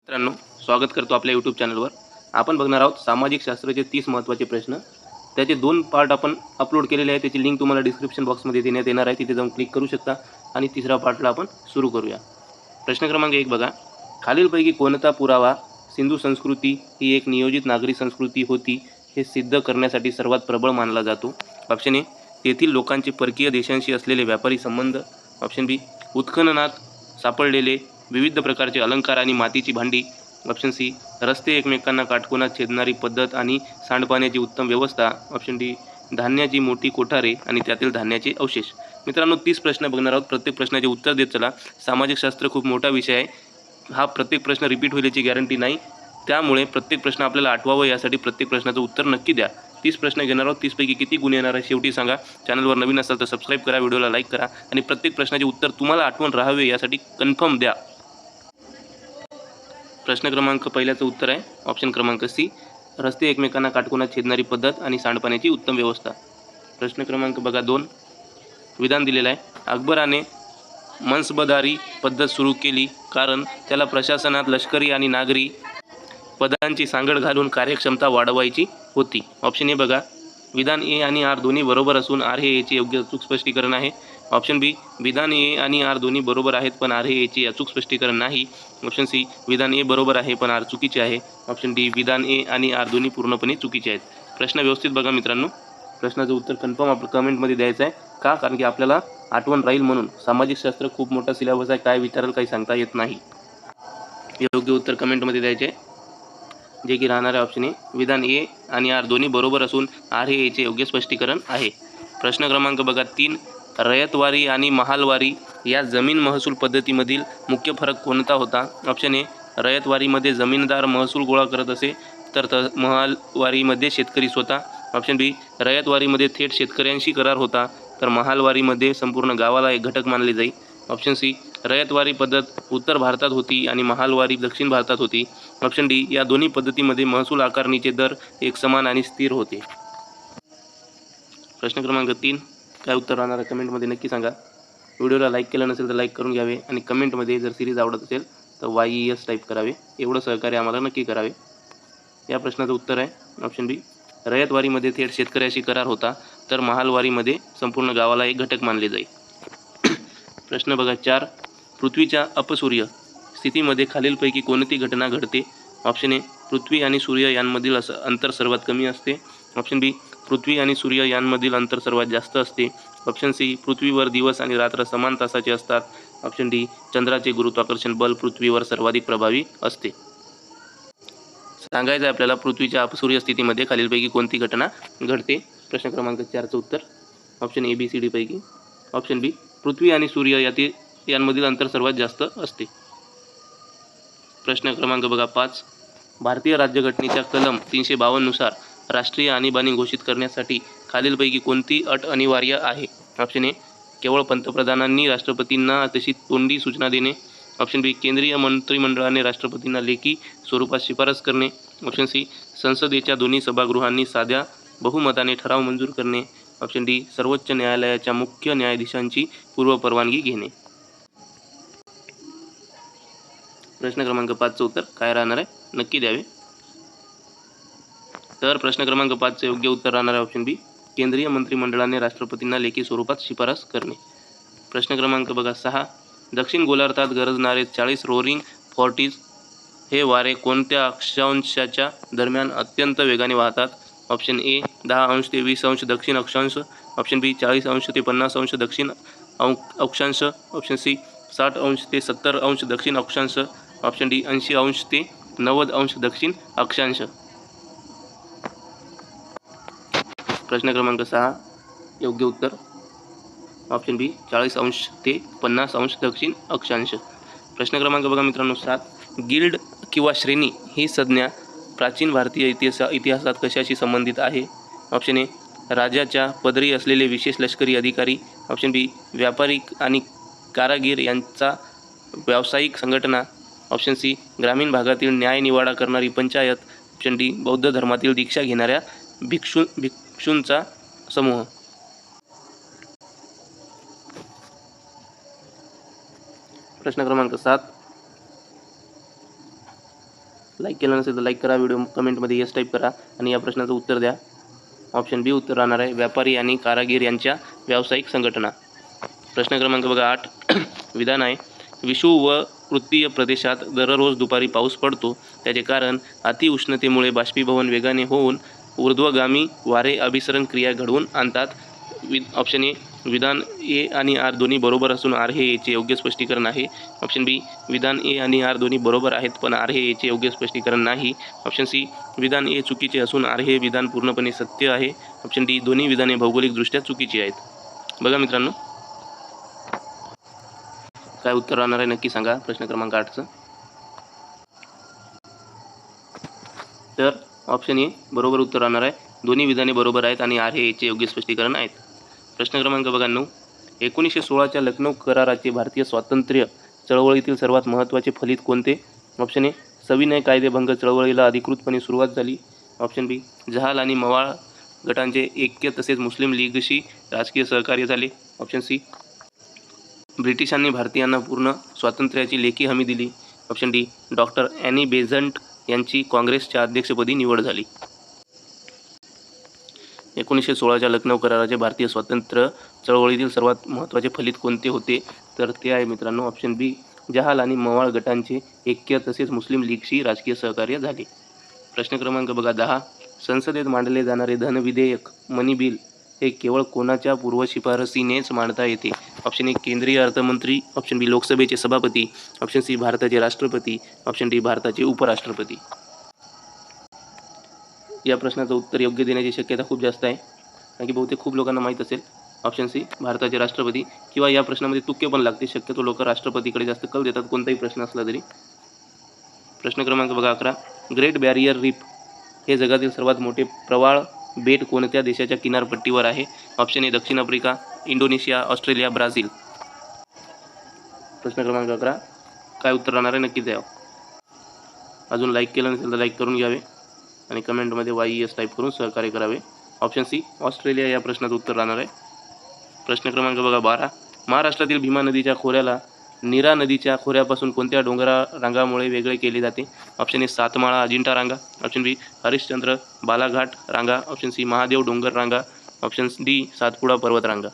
मित्रांनो, स्वागत करतो आपल्या यूट्यूब चॅनलवर. आपण बघणार आहोत सामाजिक शास्त्राचे 30 महत्त्वाचे प्रश्न. त्याचे 2 पार्ट आपण अपलोड केलेले आहे. त्याची लिंक तुम्हाला डिस्क्रिप्शन बॉक्समध्ये देण्यात येणार आहे. तिथे जाऊन क्लिक करू शकता आणि तिसरा पार्टला आपण सुरू करूया. प्रश्न क्रमांक 1 बघा. खालीलपैकी कोणता पुरावा सिंधू संस्कृती ही एक नियोजित नागरी संस्कृती होती हे सिद्ध करण्यासाठी सर्वात प्रबळ मानला जातो? ऑप्शन ए, तेथील लोकांचे परकीय देशांशी असलेले व्यापारी संबंध. ऑप्शन बी, उत्खननात सापडलेले विविध प्रकारचे अलंकार आणि मातीची भांडी. ऑप्शन सी, रस्ते एकमेकांना काटकोनात छेदणारी पद्धत आणि सांडपाण्याची उत्तम व्यवस्था. ऑप्शन डी, धान्याची मोठी कोठारे आणि त्यातील धान्याचे अवशेष. मित्रांनो, 30 प्रश्न बघणार आहोत. प्रत्येक प्रश्नाचे उत्तर देत चला. सामाजिक शास्त्र खूप मोठा विषय आहे. हा प्रत्येक प्रश्न रिपीट होईल याची गॅरंटी नाही. त्यामुळे प्रत्येक प्रश्न आपल्याला आठवावं यासाठी प्रत्येक प्रश्नाचं उत्तर नक्की द्या. 30 प्रश्न घेणार आहोत. 30 पैकी किती गुण येणार आहे शेवटी सांगा. चॅनलवर नवीन असाल तर सबस्क्राईब करा, व्हिडिओला लाईक करा आणि प्रत्येक प्रश्नाचे उत्तर तुम्हाला आठवण राहावे यासाठी कन्फर्म द्या. प्रश्न क्रमांक पहिल्याचं उत्तर आहे ऑप्शन क्रमांक सी, रस्ते एकमेकांना काटकोनात छेदणारी पद्धत आणि सांडपाण्याची उत्तम व्यवस्था. प्रश्न क्रमांक बघा 2, विधान दिलेलं आहे. अकबराने मनसबदारी पद्धत सुरू केली कारण त्याला प्रशासनात लष्करी आणि नागरी पदांची सांगड घालून कार्यक्षमता वाढवायची होती. ऑप्शन ए बघा, विधान ए आणि आर दोन्ही बरोबर असून आर हे एचे योग्य अचूक स्पष्टीकरण आहे. ऑप्शन बी, विधान ए आणि आर दोन्ही बरोबर आहेत पण आर हे एचे अचूक स्पष्टीकरण नाही. ऑप्शन सी, विधान ए बरोबर आहे पण आर चुकीचे आहे. ऑप्शन डी, विधान ए आणि आर दोन्ही पूर्णपणे चुकीचे आहेत. प्रश्न व्यवस्थित बघा मित्रांनो. प्रश्नाचं उत्तर कन्फर्म आपलं कमेंटमध्ये द्यायचं आहे. का? कारण की आपल्याला आठवण राहील म्हणून. सामाजिक शास्त्र खूप मोठा सिलेबस आहे. काय विचाराल काही सांगता येत नाही. योग्य उत्तर कमेंटमध्ये द्यायचे जे की राहणार आहे ऑप्शन ए, विधान ए आणि आर दोन्ही बरोबर असून आर हे एचे योग्य स्पष्टीकरण आहे. प्रश्न क्रमांक बघा 3, रयतवारी आणि महालवारी या जमीन महसूल पद्धतीमधील मुख्य फरक कोणता होता? ऑप्शन ए, रयतवारीमध्ये जमीनदार महसूल गोळा करत असे तर महालवारीमध्ये शेतकरी स्वतः. ऑप्शन बी, रयतवारीमध्ये थेट शेतकऱ्यांशी करार होता तर महालवारीमध्ये संपूर्ण गावाला एक घटक मानले जाई. ऑप्शन सी, रयतवारी पद्धत उत्तर भारतात होती आणि महालवारी दक्षिण भारतात होती. ऑप्शन डी, या दोन्ही पद्धतीमध्ये महसूल आकारणीचे दर एक समान आणि स्थिर होते. प्रश्न क्रमांक 3, काय उत्तर राहणार आहे कमेंटमध्ये नक्की सांगा. व्हिडिओला लाईक केलं नसेल तर लाईक करून घ्यावे आणि कमेंटमध्ये जर सिरीज आवडत असेल तर YES टाईप करावे. एवढं सहकार्य आम्हाला नक्की करावे. या प्रश्नाचं उत्तर आहे ऑप्शन बी, रयतवारीमध्ये थेट शेतकऱ्याशी करार होता तर महालवारीमध्ये संपूर्ण गावाला एक घटक मानले जाईल. प्रश्न बघा 4, पृथ्वीच्या अपसूर्य स्थितीमध्ये खालीलपैकी कोणती घटना घडते? ऑप्शन ए, पृथ्वी आणि सूर्य यांमधील अंतर सर्वात कमी असते. ऑप्शन बी, पृथ्वी आणि सूर्य यांमधील अंतर सर्वात जास्त असते. ऑप्शन सी, पृथ्वीवर दिवस आणि रात्र समान तासाचे असतात. ऑप्शन डी, चंद्राचे गुरुत्वाकर्षण बल पृथ्वीवर सर्वाधिक प्रभावी असते. सांगायचं आहे आपल्याला पृथ्वीच्या अपसूर्य स्थितीमध्ये खालीलपैकी कोणती घटना घडते. प्रश्न क्रमांक 4चं उत्तर option A, B, C, D पैकी ऑप्शन बी, पृथ्वी आणि सूर्य यांमधील अंतर सर्वात जास्त असते. प्रश्न क्रमांक बघा 5, भारतीय राज्यघटनेच्या कलम 352 नुसार राष्ट्रीय आणीबाणी घोषित करण्यासाठी खालीलपैकी कोणती अट अनिवार्य आहे? ऑप्शन ए, केवळ पंतप्रधानांनी राष्ट्रपतींना तशी तोंडी सूचना देणे. ऑप्शन बी, केंद्रीय मंत्रिमंडळाने राष्ट्रपतींना लेखी स्वरूपात शिफारस करणे. ऑप्शन सी, संसदेच्या दोन्ही सभागृहांनी साध्या बहुमताने ठराव मंजूर करणे. ऑप्शन डी, सर्वोच्च न्यायालयाच्या मुख्य न्यायाधीशांची पूर्वपरवानगी घेणे. प्रश्न क्रमांक 5चं उत्तर काय राहणार आहे नक्की द्यावे. तर प्रश्न क्रमांक 5चं योग्य उत्तर राहणार आहे ऑप्शन बी, केंद्रीय मंत्रिमंडळाने राष्ट्रपतींना लेखी स्वरूपात शिफारस करणे. प्रश्न क्रमांक बघा 6, दक्षिण गोलार्धात गरजणारे 40 रोअरिंग फोर्टीज हे वारे कोणत्या अक्षांशाच्या दरम्यान अत्यंत वेगाने वाहतात? ऑप्शन ए, 10 अंश ते 20 अंश दक्षिण अक्षांश. ऑप्शन बी, 40 अंश ते 50 अंश दक्षिण अक्षांश. ऑप्शन सी, 60 अंश ते 70 अंश दक्षिण अक्षांश. ऑप्शन डी, 80 अंश ते 90 अंश दक्षिण अक्षांश. प्रश्न क्रमांक 6 योग्य उत्तर ऑप्शन बी, 40 अंश ते 50 अंश दक्षिण अक्षांश. प्रश्न क्रमांक बघा मित्रांनो 7, गिल्ड किंवा श्रेणी ही संज्ञा प्राचीन भारतीय इतिहासात कशाशी संबंधित आहे? ऑप्शन ए, राजाच्या पदरी असलेले विशेष लष्करी अधिकारी. ऑप्शन बी, व्यापारी आणि कारागीर यांचा व्यावसायिक संघटना. ऑप्शन सी, ग्रामीण भागातील न्याय निवाडा करणारी पंचायत. ऑप्शन डी, बौद्ध धर्मातील दीक्षा घेणाऱ्या भिक्षूंचा समूह. प्रश्न क्रमांक 7, लाईक केलं नसेल तर लाईक करा, व्हिडिओ कमेंटमध्ये येस टाईप करा आणि या प्रश्नाचं उत्तर द्या. ऑप्शन बी उत्तर राहणार आहे व्यापारी आणि कारागीर यांच्या व्यावसायिक संघटना. प्रश्न क्रमांक बघा 8. विधान आहे, विषुव व वृत्तीय प्रदेशात दररोज दुपारी पाऊस पडतो. त्याचे कारण अतिउष्णतेमुळे बाष्पीभवन वेगाने होऊन ऊर्ध्वगामी वारे अभिसरण क्रिया घडवून आणतात. ऑप्शन ए, विधान ए आणि आर दोन्ही बरोबर असून आर हे एचे योग्य स्पष्टीकरण आहे. ऑप्शन बी, विधान ए आणि आर दोन्ही बरोबर आहेत पण आर हे एचे योग्य स्पष्टीकरण नाही. ऑप्शन सी, विधान ए चुकीचे असून आर हे विधान पूर्णपणे सत्य आहे. ऑप्शन डी, दोन्ही विधाने भौगोलिकदृष्ट्या चुकीची आहेत. बघा मित्रांनो, काय उत्तर राहणार आहे नक्की सांगा प्रश्न क्रमांक 8चं. तर ऑप्शन ए बरोबर उत्तर राहणार आहे. दोन्ही विधाने बरोबर आहेत आणि आर हे याचे योग्य स्पष्टीकरण आहेत. प्रश्न क्रमांक बघा 9. 1916च्या लखनौ कराराचे भारतीय स्वातंत्र्य चळवळीतील सर्वात महत्त्वाचे फलित कोणते? ऑप्शन ए, सविनय कायदेभंग चळवळीला अधिकृतपणे सुरुवात झाली. ऑप्शन बी, जहाल आणि मवाळ गटांचे ऐक्य तसेच मुस्लिम लीगशी राजकीय सहकार्य झाले. ऑप्शन सी, ब्रिटिशांनी भारतीयांना पूर्ण स्वातंत्र्याची लेखी हमी दिली. Option D, doctor Annie Besant यांची काँग्रेसच्या अध्यक्षपदी निवड झाली. 1916च्या लखनौ कराराचे भारतीय स्वातंत्र्य चळवळीतील सर्वात महत्त्वाचे फलित कोणते होते? तर ते आहे मित्रांनो ऑप्शन बी, जहाल आणि मवाळ गटांचे ऐक्य तसेच मुस्लिम लीगशी राजकीय सहकार्य झाले. प्रश्न क्रमांक बघा 10. संसदेत मांडले जाणारे धन विधेयक मनी बिल हे केवळ कोणाच्या पूर्वशिफारसीनेच मांडता येते? ऑप्शन ए, केंद्रीय अर्थमंत्री. ऑप्शन बी, लोकसभेचे सभापती. ऑप्शन सी, भारताचे राष्ट्रपती. ऑप्शन डी, भारताचे उपराष्ट्रपती. या प्रश्नाचं उत्तर योग्य देण्याची शक्यता खूप जास्त आहे, कारण की बहुतेक खूप लोकांना माहीत असेल. ऑप्शन सी, भारताचे राष्ट्रपती. किंवा या प्रश्नामध्ये तुक्के पण लागते, शक्यतो लोक राष्ट्रपतीकडे जास्त कल देतात कोणताही प्रश्न असला तरी. प्रश्न क्रमांक बघा 11. ग्रेट बॅरियर रीफ हे जगातील सर्वात मोठे प्रवाळ बेट कोणत्या देशाच्या किनारपट्टीवर आहे? ऑप्शन ए, दक्षिण आफ्रिका, इंडोनेशिया, ऑस्ट्रेलिया, ब्राझील. प्रश्न क्रमांक 11. काय उत्तर राहणार आहे नक्कीच द्यावं. अजून लाईक केलं नसेल तर लाईक करून घ्यावे आणि कमेंटमध्ये YES टाईप करून सहकार्य करावे. ऑप्शन सी, ऑस्ट्रेलिया या प्रश्नाचं उत्तर राहणार आहे. प्रश्न क्रमांक बघा 12. महाराष्ट्रातील भीमा नदीच्या खोऱ्याला नीरा नदीच्या खोऱ्यापासून कोणत्या डोंगरा रांगामुळे वेगळे केले जाते? ऑप्शन ए, सातमाळा अजिंठा रांगा. ऑप्शन बी, हरिश्चंद्र बालाघाट रांगा. ऑप्शन सी, महादेव डोंगर रांगा. ऑप्शन डी, सातपुडा पर्वत रांगा.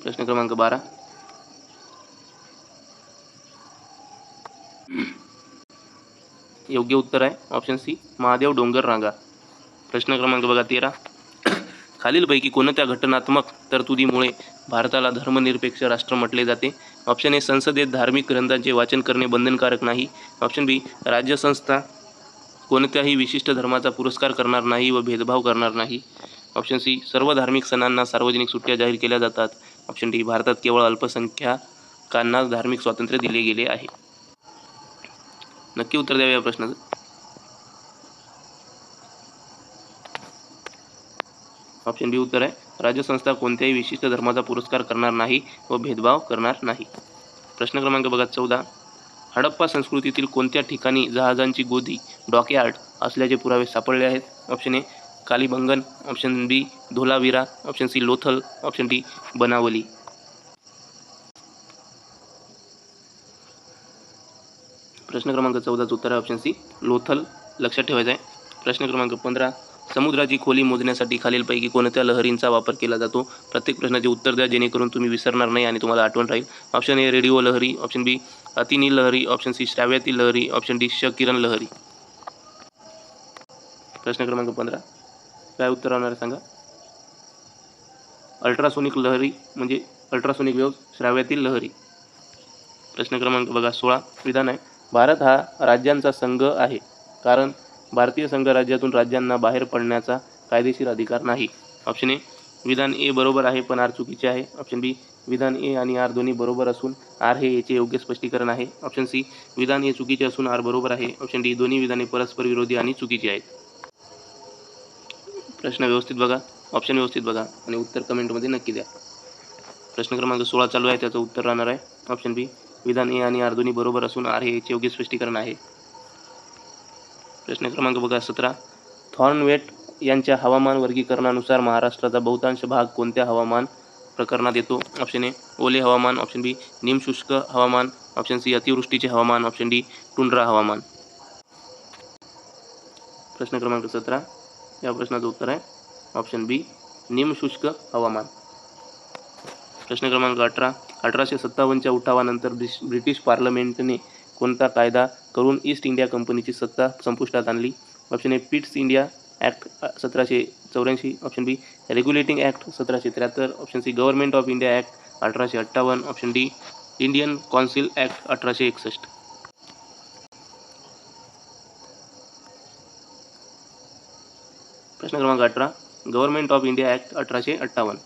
प्रश्न क्रमांक 12. योग्य उत्तर आहे ऑप्शन सी, महादेव डोंगर रांगा. प्रश्न क्रमांक बघा 13. खालीलपैकी कोणत्या घटनात्मक तरतुदीमुळे भारताला धर्मनिरपेक्ष राष्ट्र म्हटले जाते? ऑप्शन ए, संसदेत धार्मिक ग्रंथांचे वाचन करणे बंधनकारक नाही. ऑप्शन बी, राज्यसंस्था कोणत्याही विशिष्ट धर्माचा पुरस्कार करणार नाही व भेदभाव करणार नाही. ऑप्शन सी, सर्व धार्मिक सणांना सार्वजनिक सुट्ट्या जाहीर केल्या जातात. ऑप्शन डी, भारतात केवळ अल्पसंख्याकांना धार्मिक स्वातंत्र्य दिले गेले आहे. नक्की उत्तर द्यावे या प्रश्नाचं. ऑप्शन बी उत्तर आहे, राज्यसंस्था कोणत्याही विशिष्ट धर्माचा पुरस्कार करणार नाही व भेदभाव करणार नाही. प्रश्न क्रमांक बघा 14. हडप्पा संस्कृतीतील कोणत्या ठिकाणी जहाजांची गोदी डॉकयार्ड असल्याचे पुरावे सापडले आहेत? Option A, Kalibangan. Option B, Dholavira. Option C, Lothal. Option D, Banawali. प्रश्न क्रमांक 14चं उत्तर आहे ऑप्शन सी, लोथल. लक्षात ठेवायचं आहे. प्रश्न क्रमांक 15. समुद्राची खोली मोजण्यासाठी खालीलपैकी कोणत्या लहरींचा वापर केला जातो? प्रत्येक प्रश्नाचे उत्तर द्या जेणेकरून तुम्ही विसरणार नाही आणि तुम्हाला आठवण राहील. ऑप्शन ए, रेडिओ लहरी. ऑप्शन बी, अतिनील लहरी. ऑप्शन सी, श्राव्यातील लहरी. ऑप्शन डी, क्षकिरण लहरी. प्रश्न क्रमांक 15. काय उत्तर राहणार आहे सांगा. अल्ट्रासोनिक लहरी म्हणजे अल्ट्रासोनिक वेव्ह, श्राव्यातील लहरी. प्रश्न क्रमांक बघा 16. विधान आहे, भारत हा राज्यांचा संघ आहे कारण भारतीय संघ राज्यातून राज्यांना बाहेर पडण्याचा कायदेशीर अधिकार नाही. ऑप्शन ए, विधान ए बरोबर आहे पण आर चुकीचे आहे. ऑप्शन बी, विधान ए आणि आर दोन्ही बरोबर असून आर हे याचे योग्य स्पष्टीकरण आहे. ऑप्शन सी, विधान ए चुकीचे असून आर बरोबर आहे. ऑप्शन डी, दोन्ही विधाने परस्पर विरोधी आणि चुकीची आहेत. प्रश्न व्यवस्थित बघा, ऑप्शन व्यवस्थित बघा आणि उत्तर कमेंटमध्ये नक्की द्या. प्रश्न क्रमांक 16 चालू आहे, त्याचं उत्तर राहणार आहे ऑप्शन बी, विधान ए आणि आर दोन्ही बरोबर असून आर हे याचे योग्य स्पष्टीकरण आहे. प्रश्न क्रमांक बघा 17. थॉर्नवेट यांच्या हवामान वर्गीकरणानुसार महाराष्ट्राचा बहुतांश भाग कोणत्या हवामान प्रकरणात येतो? ऑप्शन ए, ओले हवामान. ऑप्शन बी, निमशुष्क हवामान. ऑप्शन सी अतिवृष्टीचे हवामान, ऑप्शन डी टुंड्रा हवामान. प्रश्न क्रमांक 17 या प्रश्नाचं उत्तर आहे ऑप्शन बी निमशुष्क हवामान. प्रश्न क्रमांक 18 1857च्या उठावानंतर ब्रिटिश पार्लमेंटने कोणता कायदा करून ईस्ट इंडिया कंपनीची सत्ता संपुष्टात आणली? Option A Pitt's India act 1784, option B regulating act 1773, option C government of India act 1858, option D Indian council act 1861. प्रश्न क्रमांक 18 गव्हर्नमेंट ऑफ इंडिया ॲक्ट 1858.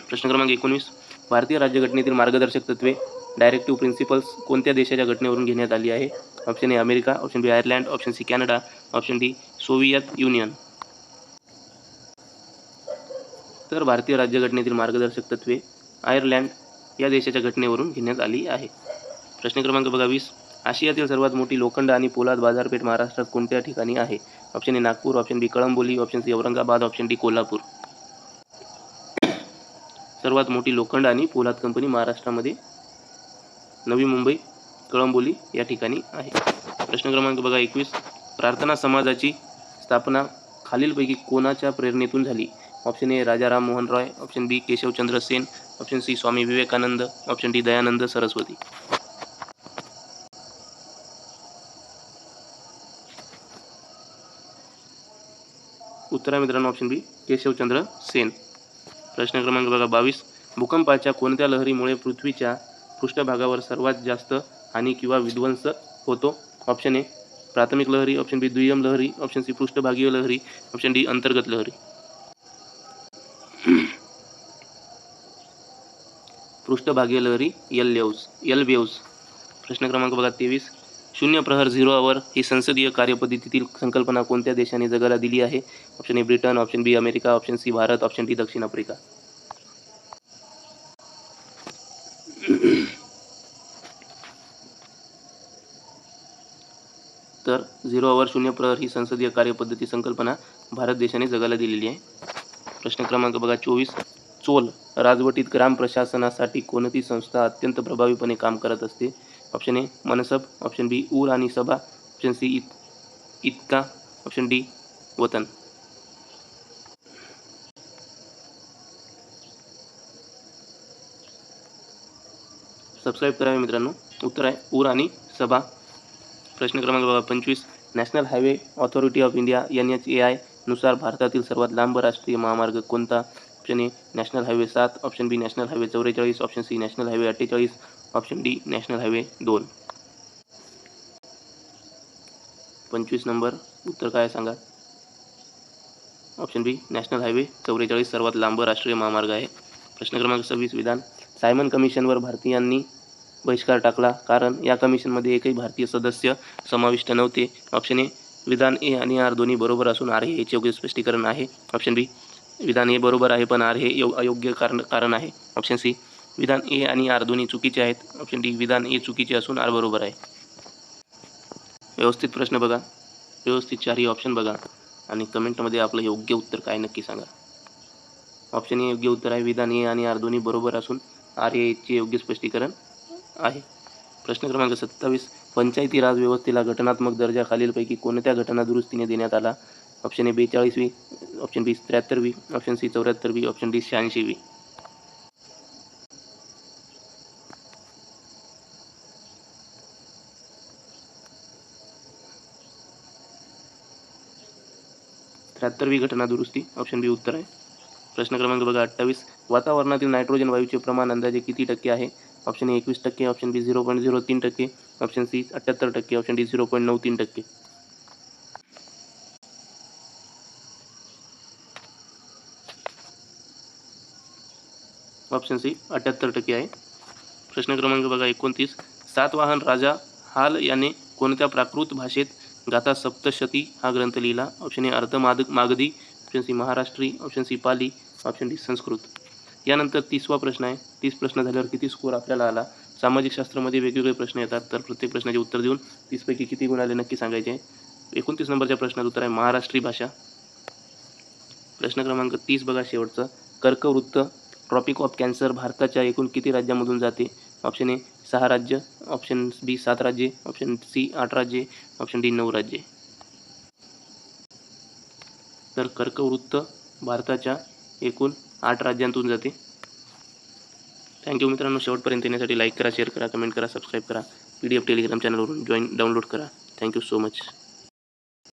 प्रश्न क्रमांक 19 भारतीय राज्यघटनेतील मार्गदर्शक तत्त्वे डायरेक्टिव्ह प्रिन्सिपल्स कोणत्या देशाच्या घटनेवरून घेण्यात आली आहे? Option A America, option B Ireland, option C Canada, option D Soviet Union. तर भारतीय राज्यघटनेतील मार्गदर्शक तत्त्वे आयर्लंड या देशाच्या घटनेवरून घेण्यात आली आहे. प्रश्न क्रमांक बघा 20 आशियातील सर्वात मोठी लोखंड आणि पोलाद बाजारपेठ महाराष्ट्रात कोणत्या ठिकाणी आहे? Option A Nagpur, option B Kalamboli, option C Aurangabad, option D Kolhapur. सर्वात मोठी लोखंड आणि पोलाद कंपनी महाराष्ट्रामध्ये नवी मुंबई कळंबोली या ठिकाणी आहे. प्रश्न क्रमांक बघा 21 प्रार्थना समाजाची स्थापना खालीलपैकी कोणाच्या प्रेरणेतून झाली? Option A Raja Ram Mohan Roy, option B Keshavchandra Sen, option C Swami Vivekananda, option D Dayanand Saraswati. उत्तर आहे मित्रांनो ऑप्शन बी केशवचंद्र सेन. प्रश्न क्रमांक बघा 22 भूकंपाच्या कोणत्या लहरीमुळे पृथ्वीच्या पृष्ठभागावर सर्वात जास्त हानी किंवा विध्वंस होतो? ऑप्शन ए प्राथमिक लहरी, ऑप्शन बी दुय्यम लहरी, ऑप्शन सी पृष्ठभागीय लहरी, ऑप्शन डी अंतर्गत लहरी. पृष्ठभागीय लहरी एल वेव्ज. प्रश्न क्रमांक बघा 23 शून्य प्रहर 0 आवर ही संसदीय कार्यपद्धतीतील संकल्पना कोणत्या देशाने जगाला दिली आहे? Option A Britain, option B America, option C Bharat, option D दक्षिण आफ्रिका. तर 0 आवर शून्य प्रहर ही संसदीय कार्यपद्धती संकल्पना भारत देशाने जगाला दिलेली आहे. प्रश्न क्रमांक बघा 24 चोल राजवटीत ग्राम प्रशासनासाठी कोणती संस्था अत्यंत प्रभावीपणे काम करत असते? ऑप्शन ए मनसब, ऑप्शन बी ऊर आणि सभा, ऑप्शन सी इतका, ऑप्शन डी वतन. सबस्क्राईब करावे मित्रांनो. उत्तर आहे ऊर आणि सभा. प्रश्न क्रमांक बघा 25 national highway authority of India NHAI नुसार भारतातील सर्वात लांब राष्ट्रीय महामार्ग कोणता? Option A national highway 7, option B national highway 44, option C national highway 48, option D national highway 2. 25 number उत्तर काय सांगा? ऑप्शन बी नॅशनल हायवे 44 सर्वात लांब राष्ट्रीय महामार्ग आहे. प्रश्न क्रमांक 26 विधान सायमन कमिशनवर भारतीयांनी बहिष्कार टाकला कारण या कमिशनमध्ये एकही भारतीय सदस्य समाविष्ट नव्हते. ऑप्शन ए विधान ए आणि आर दोन्ही बरोबर असून आर हे योग्य स्पष्टीकरण आहे, ऑप्शन बी विधान ए बरोबर आहे पण आर हे अयोग्य कारण आहे, ऑप्शन सी विधान ए आणि आर दोन्ही चुकीचे आहेत, ऑप्शन डी विधान ए चुकीचे असून आर बरोबर आहे. व्यवस्थित प्रश्न बघा, व्यवस्थित चारही ऑप्शन बघा आणि कमेंटमध्ये आपलं योग्य उत्तर काय नक्की सांगा. ऑप्शन ए योग्य उत्तर आहे. विधान ए आणि आर दोन्ही बरोबर असून आर चे योग्य स्पष्टीकरण आहे. प्रश्न क्रमांक 27 पंचायती राज व्यवस्थेला घटनात्मक दर्जा खालीलपैकी कोणत्या घटना दुरुस्तीने देण्यात आला? ऑप्शन ए 42वी, ऑप्शन बी 73वी, ऑप्शन सी 74वी, ऑप्शन डी 86वी. वी घटना दुरुस्ती, ऑप्शन बी उत्तर आहे. प्रश्न क्रमांक बघा 28 वातावरणातील नायट्रोजन वायूचे प्रमाण अंदाजे किती टक्के आहे? Option A 21%, option B 0.03%, option C 78%, option D 0.93%. Option C 78% आहे. प्रश्न क्रमांक बघा 29 सातवाहन राजा हाल याने कोणत्या प्राकृत भाषेत गाथा सप्तशती हा ग्रंथ लिहिला? Option A Magadhi, option C Maharashtri, option C Pali, option D Sanskrit. यानंतर 30वा प्रश्न आहे. 30 प्रश्न झाल्यावर किती स्कोर आपल्याला आला? सामाजिक शास्त्रामध्ये वेगवेगळे प्रश्न येतात तर प्रत्येक प्रश्नाचे उत्तर देऊन 30 पैकी किती गुण आले नक्की सांगायचे आहे. 29 नंबरच्या प्रश्नात उत्तर आहे महाराष्ट्री भाषा. प्रश्न क्रमांक 30 बघा शेवटचं कर्कवृत्त ट्रॉपिक ऑफ कॅन्सर भारताच्या एकूण किती राज्यांमधून जाते? ऑप्शन ए 6 राज्य, ऑप्शन बी 7 राज्ये, ऑप्शन सी 8 राज्ये, ऑप्शन डी 9 राज्ये. तर कर्कवृत्त भारताच्या एकूण 8 राज्यांतून जाते. थँक्यू मित्रांनो. शेवटपर्यंत येण्यासाठी लाईक करा, शेअर करा, कमेंट करा, सबस्क्राईब करा. PDF टेलिग्राम चॅनलवरून डाउनलोड करा. Thank you so much.